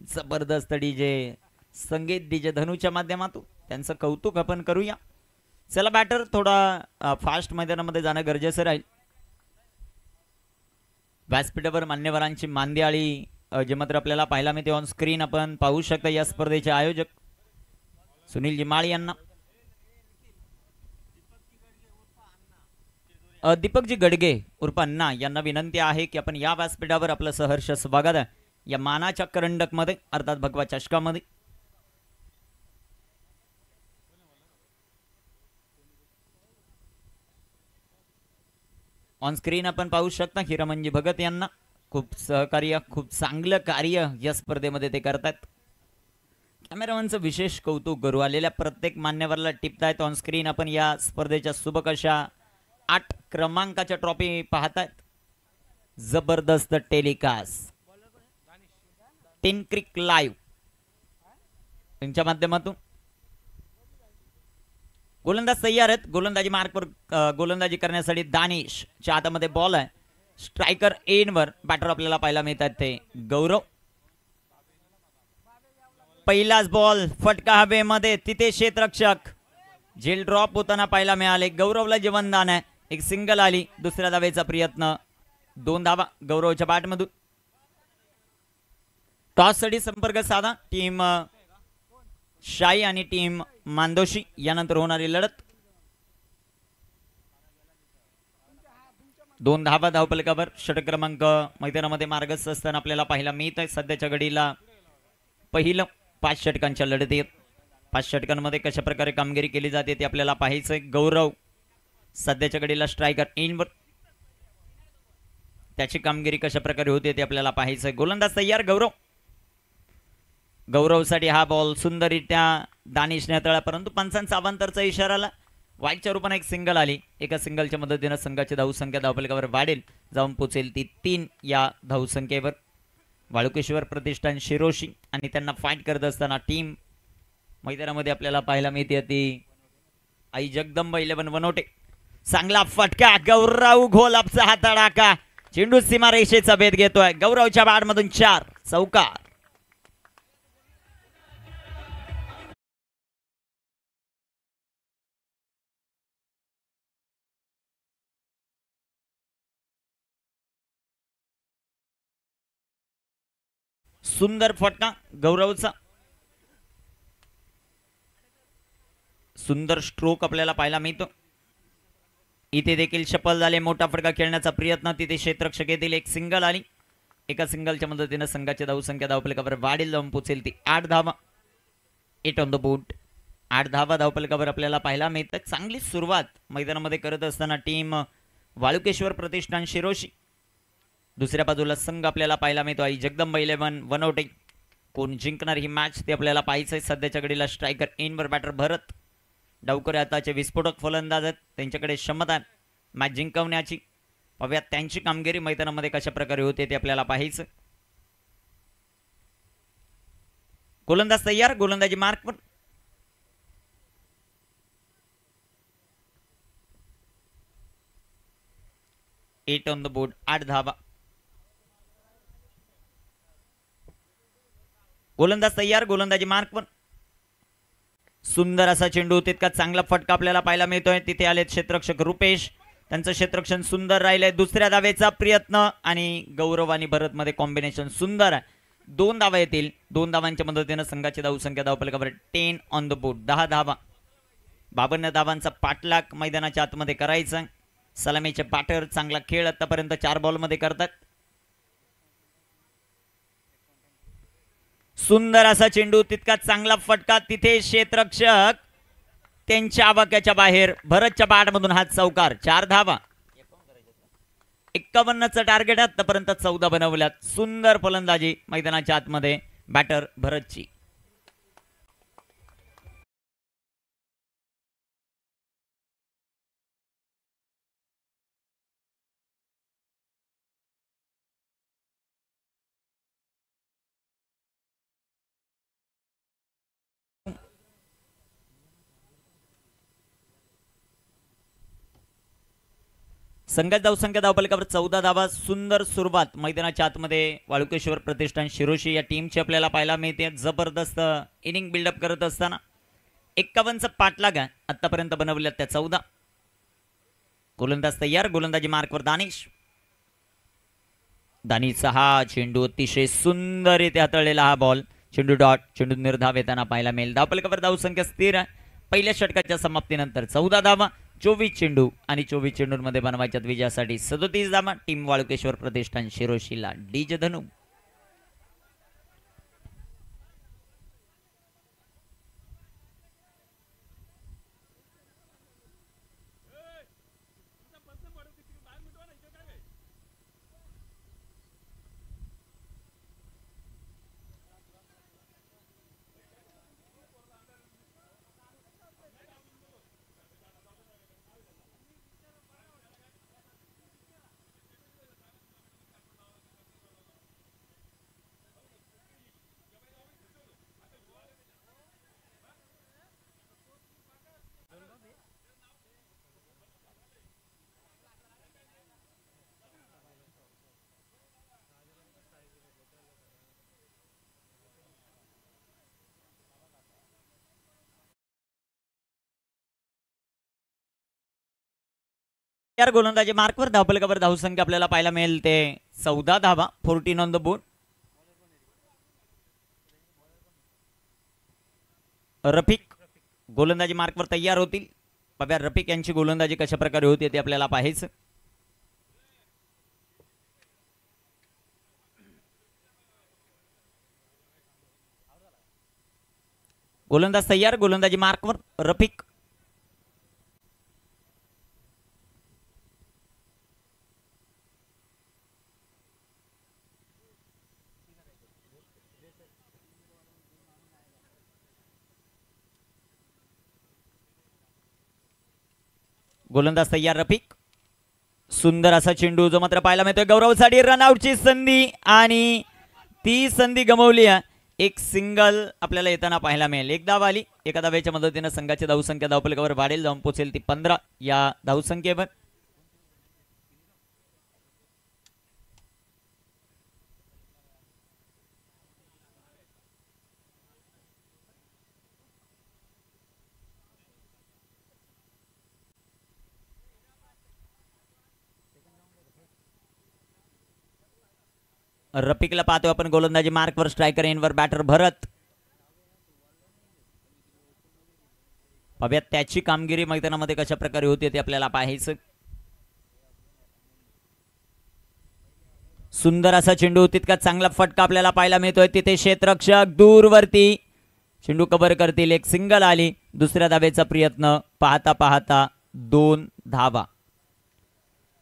जबरदस्त डीजे संगीत डीजे धनूच्या माध्यमातून त्यांचं कौतुक आपण करूया. चला बॅटर थोडा फास्ट मैदानामध्ये जाणं गरजेचं राहील. व्यासपीठावर मान्यवरांची मांदियाळी जे मात्र आपल्याला पाहायला मिळते ऑन स्क्रीन आपण पाहू शकता. या स्पर्धेचे आयोजक सुनील जिमाळी यांना, दीपकजी गडगे उर्फ अण्णा यांना विनंती आहे की आपण या व्यासपीठावर आपलं सहर्ष स्वागत आहे या मानाच्या करंडक मध्ये, अर्थात भगवा चषकामध्ये. ऑन स्क्रीन आपण पाहू शकता हिरामनजी भगत यांना खूप सहकार्य, खूप चांगलं कार्य या स्पर्धेमध्ये ते करतात. कॅमेरामॅनचं विशेष कौतुक करू. आलेल्या प्रत्येक मान्यवरला टिपतायत ऑन स्क्रीन. आपण या स्पर्धेच्या सुबक अशा 8 क्रमांकाच्या ट्रॉफी पाहतायत. जबरदस्त टेलिकास्ट टेन क्रिक लाईव्ह त्यांच्या माध्यमातून. गोलंदाज तयार आहेत. गोलंदाजी मार्कवर गोलंदाजी करण्यासाठी दानिश च्या हातामध्ये बॉल आहे. स्ट्रायकर एनवर बॅटर आपल्याला पाहायला मिळतात ते गौरव. पहिलाच बॉल फटका हवेमध्ये, तिथे क्षेत्ररक्षक झेल ड्रॉप होताना पाहायला मिळाले. गौरवला जीवनदान आहे. एक सिंगल आली. दुसऱ्या धावेचा प्रयत्न. 2 धावा गौरवच्या बॅटमधून. टॉस साठी संपर्क साधा टीम शाई आणि टीम मांदोशी यानंतर होणारी लढत. 2 धावा धावफलकावर. षटक क्रमांक मैदानामध्ये मार्गस्थ असताना आपल्याला पाहायला मिळत आहे. सध्याच्या घडीला पहिलं 5 षटकांच्या लढती आहेत. 5 षटकांमध्ये कशा प्रकारे कामगिरी केली जाते ते आपल्याला पाहायचंय. गौरव सध्याच्या घडीला स्ट्रायकर इनवर, त्याची कामगिरी कशा प्रकारे होते ते आपल्याला पाहायचंय. गोलंदाज तयार गौरव. गौरवसाठी हा बॉल सुंदररित्या दानिशने हाताळला, परंतु पंचांचा अवांतरचा इशारा आला. वाईटच्या रूपाने एक सिंगल आली. एका सिंगलच्या मदतीने संघाची धावसंख्या धावफलकावर वाढेल, जाऊन पोचेल ती 3 या धावसंख्येवर. वाळुकेश्वर प्रतिष्ठान शिरोशी आणि त्यांना फाईट करत असताना टीम मैदानामध्ये आपल्याला पाहायला मिळते ती आई जगदंब 11 वनोटे. चांगला फटका. गौरव घोलापचा हा तडाखा. चेंडू सीमा रेषेचा भेद घेतोय. गौरवच्या बॅटमधून 4 चौकार. सुंदर फटका गौरवचा. सुंदर स्ट्रोक आपल्याला पाहायला मिळतो. इथे देखील सफल झाले. मोठा फटका खेळण्याचा प्रयत्न. तिथे क्षेत्ररक्षक येतील. एक सिंगल आली. एका सिंगलच्या मदतीने संघाची धावसंख्या धावफलकावर वाढेल, जाऊन पोचेल ती 8 धावा. 8 ऑन द बोर्ड. 8 धावा धावफलकावर आपल्याला पाहायला मिळतात. चांगली सुरुवात मैदानामध्ये करत असताना टीम वाळुकेश्वर प्रतिष्ठान शिरोशी. दुसऱ्या बाजूला संघ आपल्याला पाहायला मिळतो आई जगदंब 11 वनआउट. कोण जिंकणार ही मॅच ते आपल्याला पाहायचंय. सध्याच्या घडीला स्ट्रायकर इनवर बॅटर भरत. डावकरे आताचे विस्फोटक फलंदाज आहेत. त्यांच्याकडे क्षमता आहे मॅच जिंकवण्याची. पाहूयात त्यांची कामगिरी मैदानामध्ये कशा प्रकारे होते ते आपल्याला पाहायचं. गोलंदाज तयार. गोलंदाजी मार्कवर. Eight on the board. 8 धावा. गोलंदाज तयार. गोलंदाजी मार्कवर. सुंदर असा चेंडू. तितका चांगला फटका आपल्याला पाहायला मिळतोय. तिथे आले क्षेत्ररक्षक रुपेश. त्यांचं क्षेत्ररक्षण सुंदर राहिलंय. दुसऱ्या धावेचा प्रयत्न आणि गौरव आणि भरत मध्ये कॉम्बिनेशन सुंदर आहे. 2 धावा येतील. 2 धावांच्या मदतीने संघाची धावसंख्या धावफलकावर 10 ऑन द बोर्ड. 10 धावा. 52 धावांचा पाठलाग मैदानाच्या आतमध्ये करायचा. सलामीचे बॅटर चांगला खेळ आतापर्यंत 4 बॉलमध्ये करतात. सुंदर असा चेंडू. तितका चांगला फटका. तिथे क्षेत्ररक्षक त्यांच्या आवाक्याच्या बाहेर. भरतच्या बॅटमधून हा चौकार. 4 धावा. 51चं टार्गेट आतापर्यंत 14 बनवल्यात. सुंदर फलंदाजी मैदानाच्या आतमध्ये बॅटर भरतची. संघात धावसंख्या धावफलकावर 14 धावा. सुंदर सुरुवात मैदानाच्या आतमध्ये वाळुकेश्वर प्रतिष्ठान शिरोशी या टीमची आपल्याला पाहायला मिळते. जबरदस्त इनिंग बिल्डअप करत असताना 51चा पाठलाग आहे आतापर्यंत बनवल्यात त्या 14. गोलंदाज तयार. गोलंदाजी मार्कवर दानिश. दानिशचा हा चेंडू अतिशय सुंदर इथे हाताळलेला हा बॉल. चेंडू डॉट. चेंडू निर्धाव येताना पाहायला मिळेल. धावफलकावर धावसंख्या स्थिर आहे. पहिल्या षटकाच्या समाप्तीनंतर 14 धावा. 24 चेंडू आणि 24 चेंडूंमध्ये बनवायच्या विजयासाठी 37 धावा. टीम वाळुकेश्वर प्रतिष्ठान शिरोशीला डीजे धनू. यार गोलंदाजी मार्कवर धावफलकावर धावसंख्या आपल्याला पाहायला मिळेल ते 14 धावा, 14 ऑन द बोर्ड. रफिक गोलंदाजी मार्कवर तयार होतील. पाहूया रफिक यांची गोलंदाजी कशा प्रकारे होती ते आपल्याला पाहायचं. गोलंदाज तयार, गोलंदाजी मार्कवर रफिक. गोलंदाज तयार रफिक. सुंदर असा चेंडू जो मात्र पाहायला मिळतोय गौरवसाठी. रनआउटची संधी आणि ती संधी गमावली. एक सिंगल आपल्याला येताना पाहायला मिळेल. एक धाव आली. एका धावेच्या मदतीने संघाची धावसंख्या धावफलकावर वाढेल, जाऊन पोहोचेल ती 15 या धावसंख्येवर. रफिकला पाहतोय आपण गोलंदाजी मार्कवर. स्ट्रायकर इनवर बॅटर भरत. पाहूयात त्याची कामगिरी मैदानामध्ये कशा प्रकारे होते ते आपल्याला पाहायचं. सुंदर असा चेंडू, तितका चांगला फटका आपल्याला पाहायला मिळतोय. तिथे क्षेत्ररक्षक दूरवरती चेंडू कव्हर करतील. एक सिंगल आली. दुसऱ्या धावेचा प्रयत्न. पाहता पाहता 2 धावा.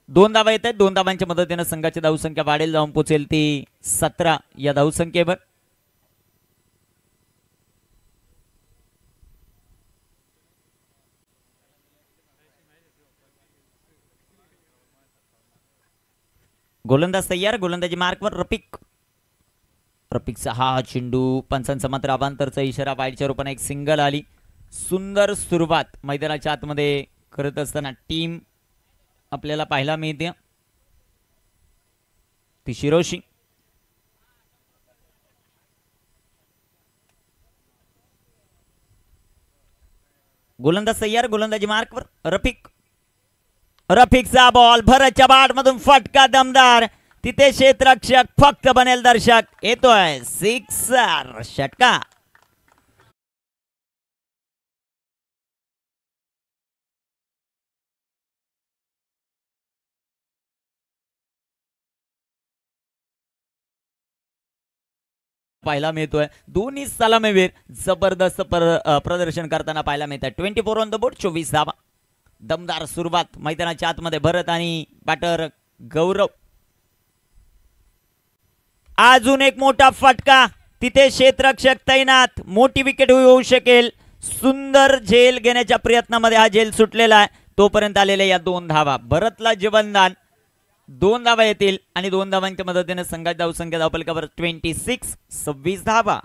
2 धावा येत आहेत. 2 धावांच्या मदतीने संघाची धावसंख्या वाढेल, जाऊन पोहोचेल ती 17 या धावसंख्येवर. गोलंदाज तयार, गोलंदाजी मार्कवर रफिक. रफिकचा हा चेंडू पंचांचा मात्र अवांतरचा इशारा. वाईडच्या रूपाने एक सिंगल आली. सुंदर सुरुवात मैदानाच्या आतमध्ये करत असताना टीम आपल्याला पाहायला मिळते. ती शिरोशी. गोलंदाज तयार, गोलंदाजी मार्कवर रफिक. रफिकचा बॉल भरतच्या बाट मधून फटका दमदार. तिथे क्षेत्ररक्षक फक्त बनेल दर्शक. येतोय सिक्सर, षटका. पाहायला मिळतोय. दोन्ही सलामीवीर जबरदस्त प्रदर्शन करताना पाहायला मिळत आहे. 24 ऑन द बोर्ड, 24 धावा. दमदार सुरुवात मैदानाच्या आतमध्ये. भरत आणि बॅटर गौरव. अजून एक मोठा फटका. तिथे क्षेत्ररक्षक तैनात. मोठी विकेट होऊ शकेल. सुंदर झेल घेण्याच्या प्रयत्नामध्ये हा झेल सुटलेला आहे. तोपर्यंत आलेल्या या 2 धावा. भरतला जीवनदान. 2 धावा येतील आणि 2 धावांच्या मदतीने संघाची धावसंख्या धावफलकावर 26, 26 धावा.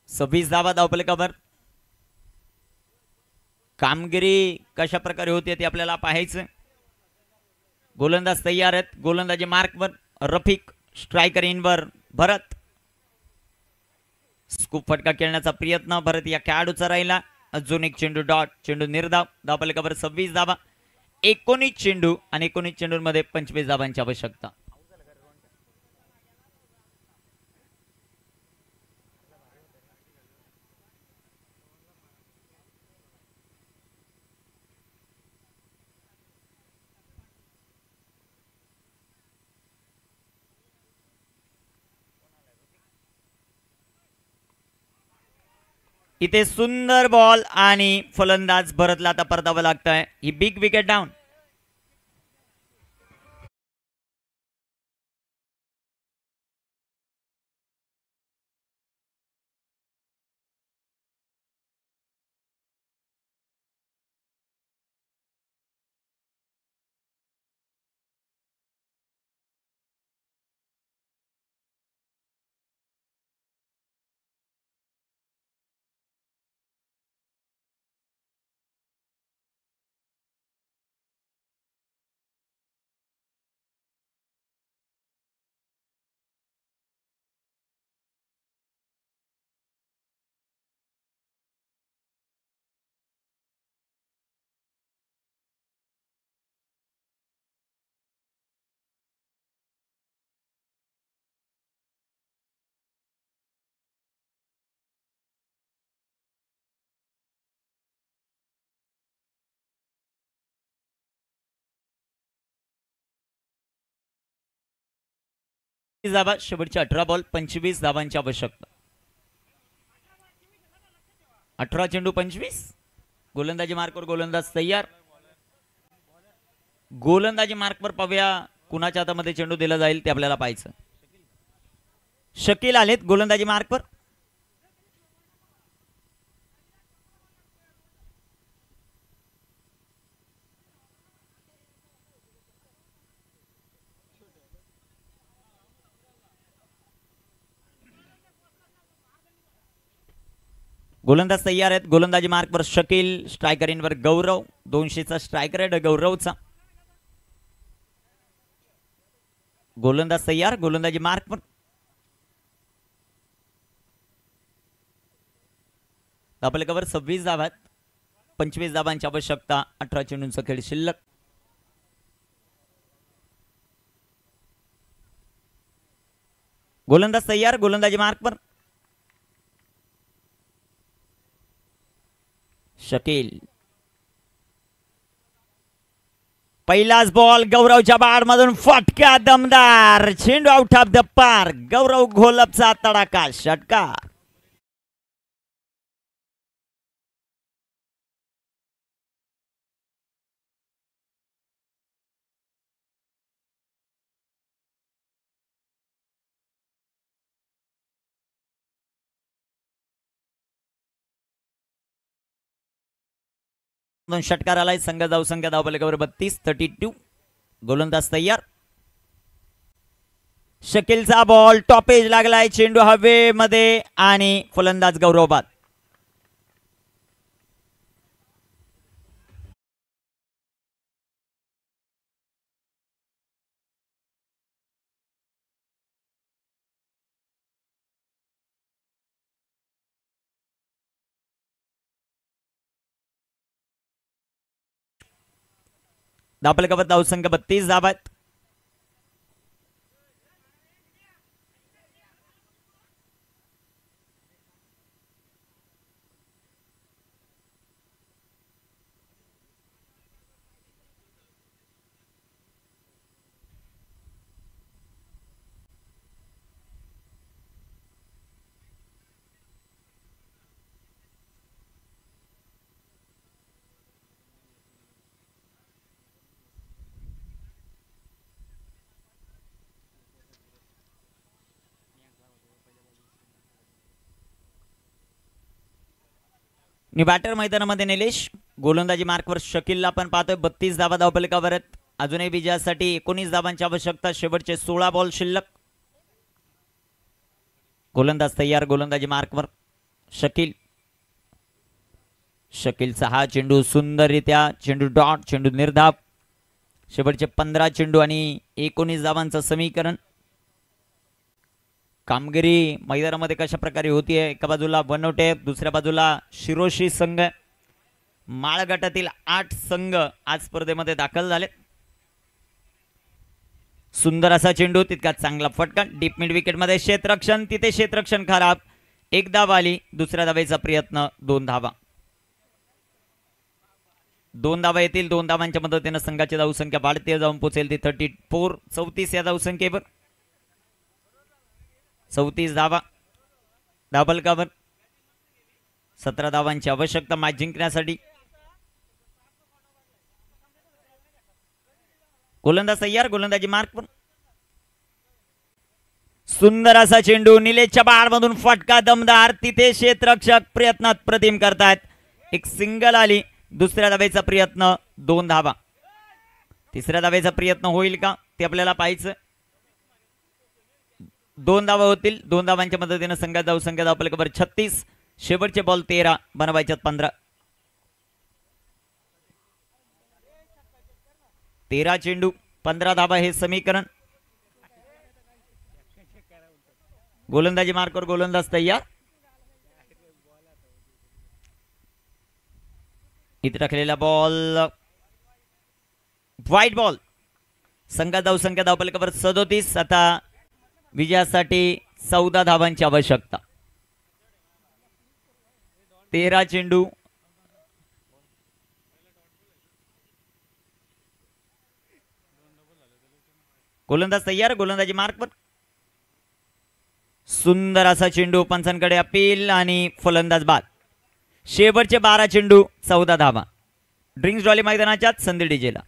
सव्वीस धावा धावफलकावर. कामगिरी कशा प्रकारे होते ते आपल्याला पाहायचं. गोलंदाज तयार आहेत. गोलंदाजी मार्कवर रफिक. स्ट्रायकर इनवर भरत. स्कूप फटका खेळण्याचा प्रयत्न भरत या खेळाडूचा राहिला. अजून एक चेंडू डॉट. चेंडू निर्धाव. धावफलकावर 26 धावा. 19 चेंडू आणि 19 चेंडूंमध्ये 25 धावांची आवश्यकता. इथे सुंदर बॉल आणि फलंदाज भरतला आता परतावं लागतंय. ही बिग विकेट डाऊन. धावा, शेवटचे 18 बॉल 25 धावांची आवश्यकता. 18 चेंडू 25. गोलंदाजी मार्कवर गोलंदाज तयार. गोलंदाजी मार्कवर पाहूया कुणाच्या हातामध्ये चेंडू दिला जाईल ते आपल्याला पाहायचं. शकील आलेत गोलंदाजी मार्कवर. गोलंदाज तयार आहेत. गोलंदाजी मार्कवर शकील, स्ट्रायकर इनवर गौरव. 200चा स्ट्रायकर आहे गौरवचा. गोलंदाज तयार. गोलंदाजी मार्कवर. आपल्या कवर 26 धावात 25 धावांची आवश्यकता. 18 चेंडूंचा खेळ शिल्लक. गोलंदाज तयार. गोलंदाजी मार्कवर. शकील. पहिलाच बॉल गौरवच्या बाडमधून फटका दमदार. चेंडू आउट ऑफ द पार्क. गौरव घोलपचा तडाखा षटकार. षटकार आलाय. संघ धाव संख्या धावफलकावर 32. 32. गोलंदाज तयार. शकीलचा बॉल टॉपेज लागलाय. चेंडू हवेमध्ये आणि फलंदाज गौरव बाद. धावफलकावर धावसंख्या 32 धावात. बॅटर मैदानामध्ये निलेश. गोलंदाजी मार्कवर शकीलला पण पाहतोय. 32 धावा धावफलकावर आहेत. अजूनही विजयासाठी 19 धावांची आवश्यकता. शेवटचे 16 बॉल शिल्लक. गोलंदाज तयार. गोलंदाजी मार्कवर शकील. शकीलचा हा चेंडू सुंदररित्या. चेंडू डॉट. चेंडू निर्धाव. शेवटचे 15 चेंडू आणि 19 धावांचं समीकरण. कामगिरी मैदानामध्ये कशा प्रकारे होतीये. एका बाजूला वनवटे, दुसऱ्या बाजूला शिरोशी संघ. माळ गटातील 8 संघ आज स्पर्धेमध्ये दाखल झाले. सुंदर असा चेंडू. तितका चांगला फटका. डीप मिड विकेट मध्ये क्षेत्ररक्षण. तिथे क्षेत्ररक्षण खराब. एक धाव आली. दुसऱ्या धावेचा प्रयत्न. 2 धावा. 2 धावा येतील. 2 धावांच्या मदतीने संघाची धावसंख्या वाढते जाऊन पोहोचेल ती 34. 34 या धावसंख्येवर. 34 धावा धावफलकावर. 17 धावांची आवश्यकता मॅच जिंकण्यासाठी. गोलंदाज तयार. गोलंदाजी मार्कवर. सुंदर असा चेंडू. निलेशच्या बाळमधून फटका दमदार. तिथे क्षेत्ररक्षक प्रयत्नात प्रतिम करतायत. एक सिंगल आली. दुसऱ्या धावेचा प्रयत्न. 2 धावा. तिसऱ्या धावेचा प्रयत्न होईल का ते आपल्याला पाहायचं. 2 धावा होतील. 2 धावांच्या मदतीने संघात धावसंख्या धावफलकावर 36. शेवटचे बॉल 13. बनवायच्यात 15. 13 चेंडू 15 धावा हे समीकरण. गोलंदाजी मार्कवर गोलंदाज तयार. इथे टाकलेला बॉल व्हाईट बॉल. संघात धावसंख्या धावफलकावर 37. आता विजयासाठी 14 धावांची आवश्यकता. 13 चेंडू. गोलंदाज तयार. गोलंदाजी मार्कवर. सुंदर असा चेंडू पंचांकडे अपील आणि फलंदाज बाद. शेवटचे 12 चेंडू 14 धावा. ड्रिंक्स डॉली मैदानाच्यात संधी डीजेला.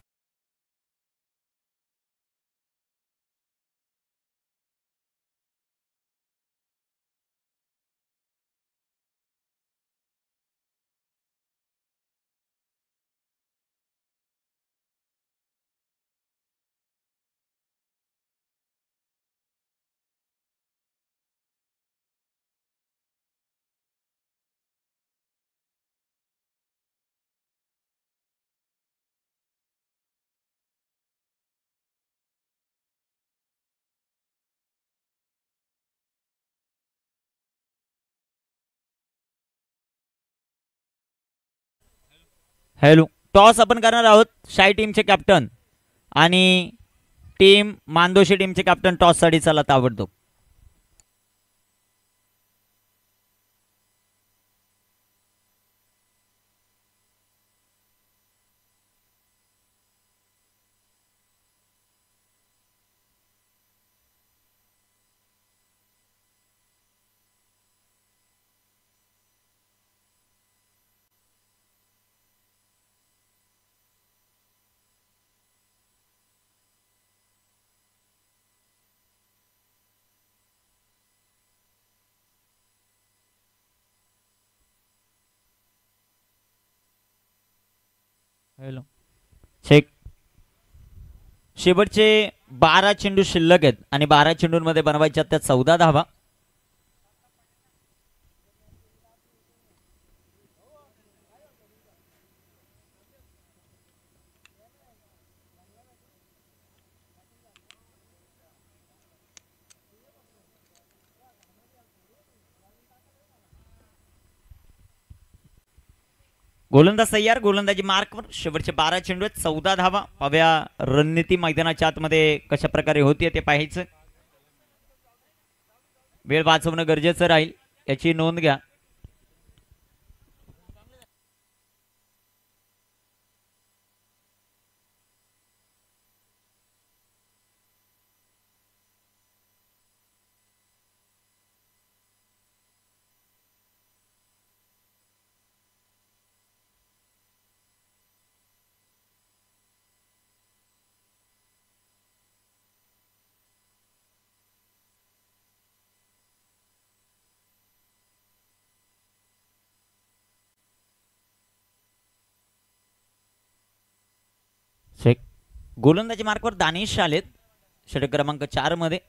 हॅलो, टॉस आपण करणार आहोत. शाई टीमचे कॅप्टन आणि टीम मानदोशी टीमचे कॅप्टन टॉस साठी चला ताबडतोब. Hello check. शेवटचे 12 चेंडू शिल्लक आहेत आणि 12 चेंडूंमध्ये बनवायच्या त्या 14 धावा. गोलंदाज तयार. गोलंदाजी मार्कवर. शेवटचे 12 चेंडू आहेत 14 धावा. पाव्या रणनीती मैदानाच्या आतमध्ये कशा प्रकारे होतीये ते पाहायचं. वेळ वाचवणं गरजेचं राहील याची नोंद घ्या. चेक. गोलंदाजी मार्कवर दानिश आलेत षटक क्रमांक 4 मध्ये.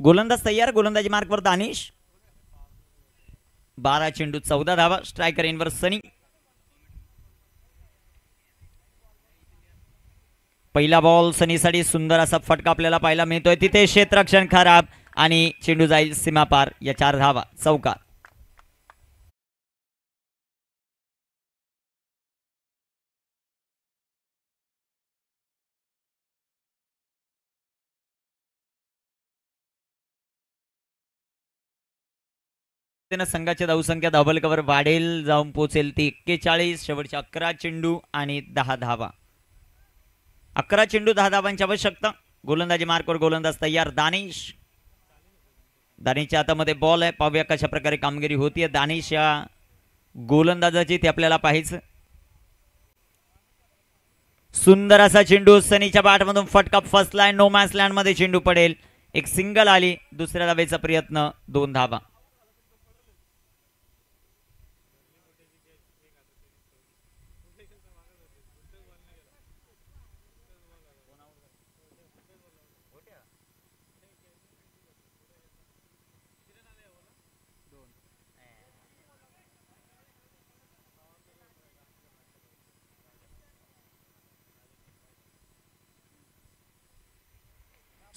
गोलंदाज तयार. गोलंदाजी मार्कवर दानिश. 12 चेंडू 14 धावा. स्ट्रायकर इनवर सनी. पहिला बॉल सनीसाठी सुंदर असा फटका आपल्याला पाहायला मिळतोय. तिथे क्षेत्ररक्षण खराब आणि चेंडू जाईल सीमापार. या 4 धावा चौकार. संघाची धावसंख्या धावफलकावर वाढेल, जाऊन पोहोचेल ती 41. शेवटचे 11 चेंडू आणि 10 धावा. 11 चेंडू 10 धावांची आवश्यकता. गोलंदाजी मार्कवर गोलंदाज तयार. दानिश. दानिशच्या हातामध्ये बॉल आहे. पाहूया कशा प्रकारे कामगिरी होतीये दानिश या गोलंदाजाची ते आपल्याला पाहायचं. सुंदर असा चेंडू सनीच्या बॅटमधून फटका फसलाय. नो मॅच लँड मध्ये चेंडू पडेल. एक सिंगल आली. दुसऱ्या धावेचा प्रयत्न. 2 धावा.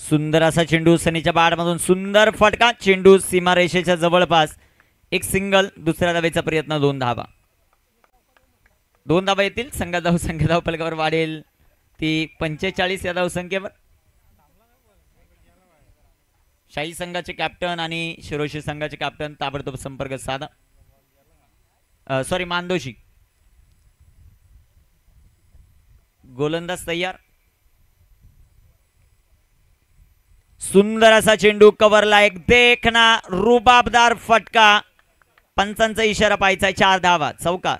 सुंदर असा चेंडू सनीच्या बाडमधून सुंदर फटका, चेंडू सीमारेषेच्या जवळपास, एक सिंगल, दुसऱ्या धावेचा प्रयत्न, 2 धावा. 2 धावा येतील. संघ धाव फलकावर वाढेल ती 45 या धावसंख्येवर. शाही संघाचे कॅप्टन आणि शिरोशी संघाचे कॅप्टन ताबडतोब संपर्क साधा. मानदोशी. गोलंदाज तयार. सुंदर असा चेंडू कव्हरला, एक देखना रुबाबदार फटका, पंचांचा इशारा पाहायचा, 4 धावा, चौकार.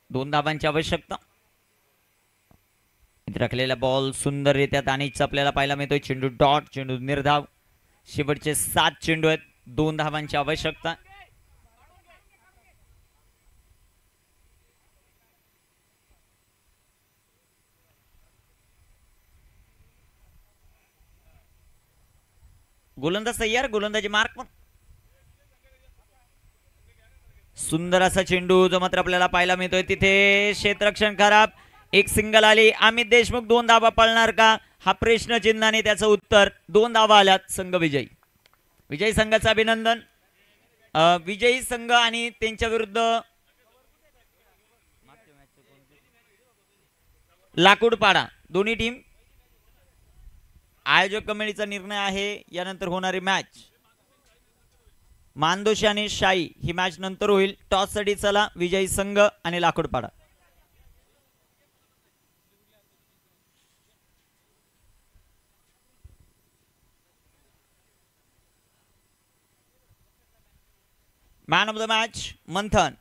दोन धावांची आवश्यकता. राखलेला बॉल सुंदररित्या तानीच आपल्याला पाहायला मिळतोय. चेंडू डॉट, चेंडू निर्धाव. शेवटचे 7 चेंडू आहेत. 2 धावांची आवश्यकता. गोलंदाज तयार. गोलंदाजी मार्क पण. सुंदर असा चेंडू जो मात्र आपल्याला पाहायला मिळतोय. तिथे क्षेत्ररक्षण खराब, एक सिंगल आली. अमित देशमुख 2 धावा पळणार का, हा प्रश्न चिन्हाने त्याचं उत्तर. 2 धावा आल्यात. संघ विजयी. विजयी संघाचं अभिनंदन. विजयी संघ आणि त्यांच्या विरुद्ध लाकूडपाडा दोन्ही टीम. आयोजक कमिटीचा निर्णय आहे यानंतर होणारी मॅच मानदोशी आणि शाही ही मॅच नंतर होईल. टॉस साठी चला विजयी संघ आणि Lakudpada. Man of the match Manthan.